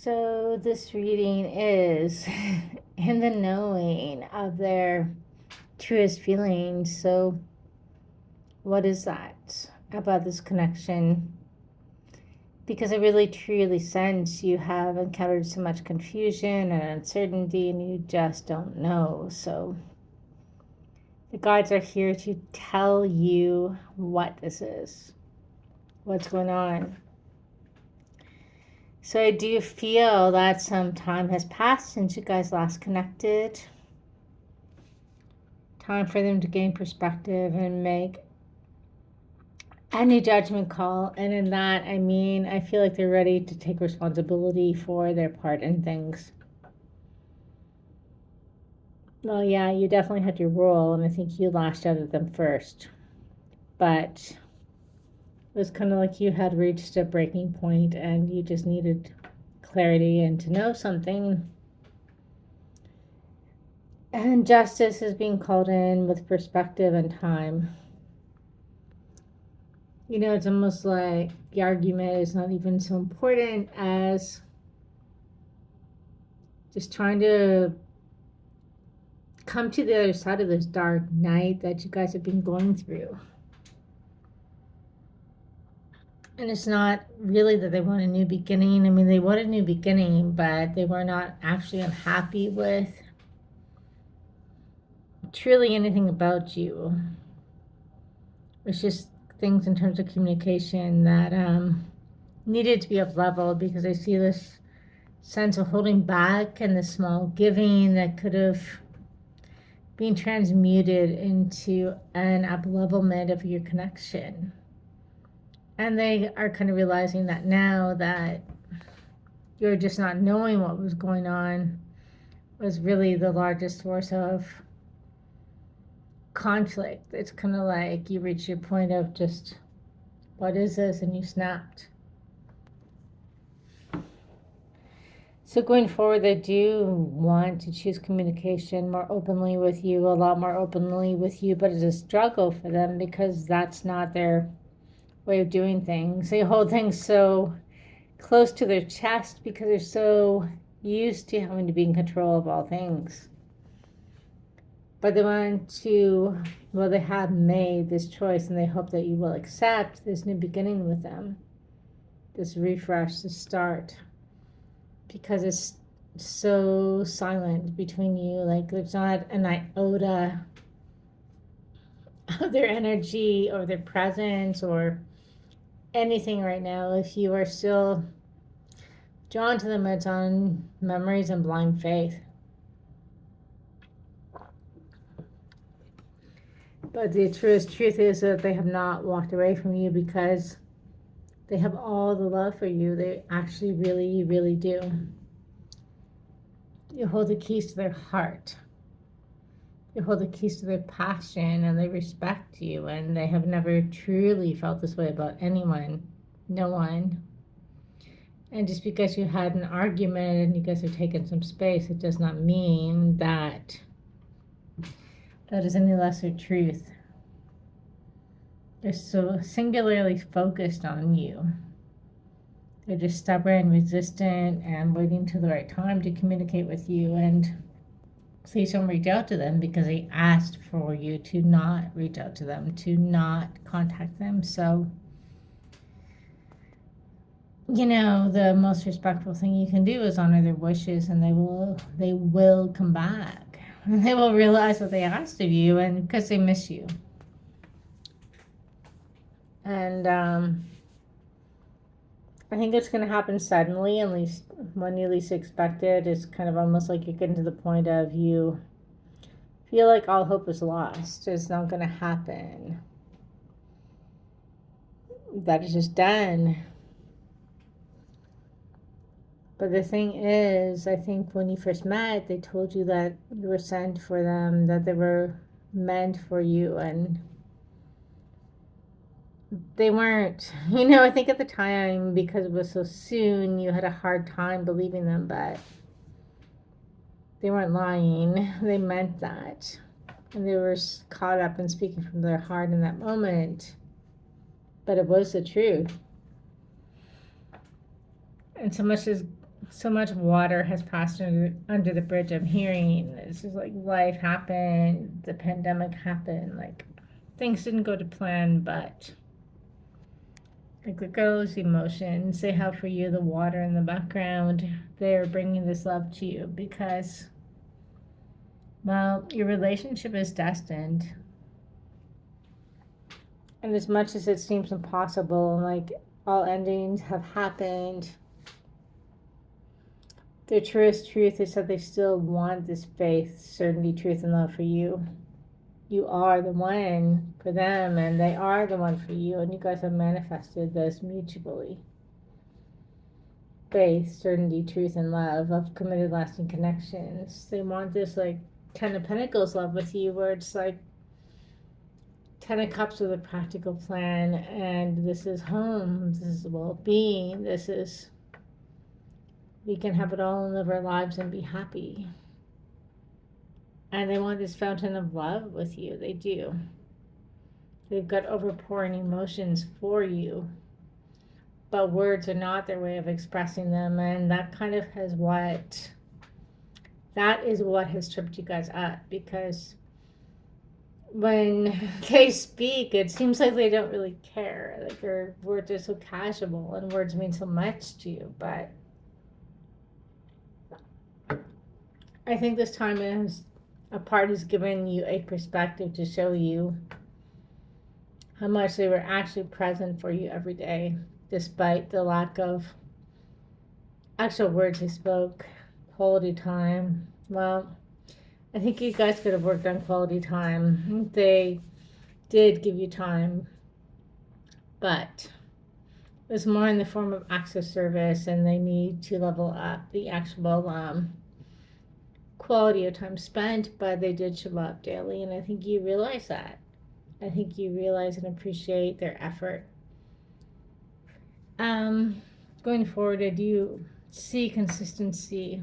So this reading is in the knowing of their truest feelings. So what is that about this connection? Because I really truly sense you have encountered so much confusion and uncertainty and you just don't know. So the guides are here to tell you what this is, what's going on. So I do feel that some time has passed since you guys last connected. Time for them to gain perspective and make a new judgment call. And in that, I mean, I feel like they're ready to take responsibility for their part in things. Well, yeah, you definitely had your role, and I think you lashed out at them first. But it was kind of like you had reached a breaking point and you just needed clarity and to know something. And justice is being called in with perspective and time. You know, it's almost like the argument is not even so important as just trying to come to the other side of this dark night that you guys have been going through. And it's not really that they want a new beginning. I mean, they want a new beginning, but they were not actually unhappy with truly anything about you. It's just things in terms of communication that needed to be up leveled, because I see this sense of holding back and the small giving that could have been transmuted into an up levelment of your connection. And they are kind of realizing that now, that you're just not knowing what was going on was really the largest source of conflict. It's kind of like you reach your point of just, what is this? And you snapped. So going forward, they do want to choose communication more openly with you, a lot more openly with you, but it's a struggle for them because that's not their way of doing things. They hold things so close to their chest because they're so used to having to be in control of all things. But they want to, well, they have made this choice and they hope that you will accept this new beginning with them, this refresh, this start. Because it's so silent between you. Like there's not an iota of their energy or their presence or anything right now. If you are still drawn to them, it's on memories and blind faith. But the truth is that they have not walked away from you because they have all the love for you. They actually really, really do. You hold the keys to their heart. You hold the keys to their passion, and they respect you, and they have never truly felt this way about anyone. No one. And just because you had an argument and you guys have taken some space, it does not mean that that is any lesser truth. They're so singularly focused on you. They're just stubborn, resistant, and waiting till the right time to communicate with you. And please don't reach out to them because they asked for you to not reach out to them, to not contact them. So, you know, the most respectful thing you can do is honor their wishes, and they will come back. And they will realize what they asked of you, and because they miss you. And I think it's going to happen suddenly, at least when you least expect it. It's kind of almost like you're getting to the point of you feel like all hope is lost. It's not going to happen. That is just done. But the thing is, I think when you first met, they told you that you were sent for them, that they were meant for you, and they weren't. You know, I think at the time, because it was so soon, you had a hard time believing them, but they weren't lying. They meant that. And they were caught up in speaking from their heart in that moment. But it was the truth. And so much is So much water has passed under the bridge. I'm hearing this is like life happened, the pandemic happened, like things didn't go to plan, but like look at all those emotions they have for you, the water in the background. They're bringing this love to you because, well, your relationship is destined. And as much as it seems impossible, like all endings have happened, the truest truth is that they still want this faith, certainty, truth, and love for you. You are the one for them, and they are the one for you, and you guys have manifested this mutually. Faith, certainty, truth, and love of committed, lasting connections. They want this like Ten of Pentacles love with you, where it's like Ten of Cups with a practical plan, and this is home, this is well-being, this is we can have it all and live our lives and be happy. And they want this fountain of love with you. They do. They've got overpouring emotions for you, but words are not their way of expressing them, and that is what has tripped you guys up, because when they speak, it seems like they don't really care. Like their words are so casual, and words mean so much to you, but I think this time is a part has given you a perspective to show you how much they were actually present for you every day, despite the lack of actual words they spoke. Quality time. Well, I think you guys could have worked on quality time. They did give you time, but it was more in the form of acts of service, and they need to level up the actual quality of time spent, but they did show up daily, and I think you realize that. I think you realize and appreciate their effort. Going forward, I do see consistency,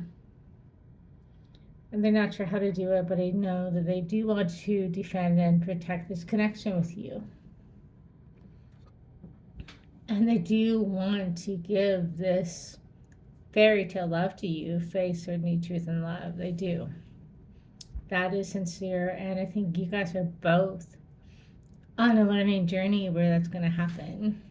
and they're not sure how to do it, but I know that they do want to defend and protect this connection with you. And they do want to give this fairy tale love to you, faith, certainty, truth, and love. They do. That is sincere, and I think you guys are both on a learning journey where that's going to happen.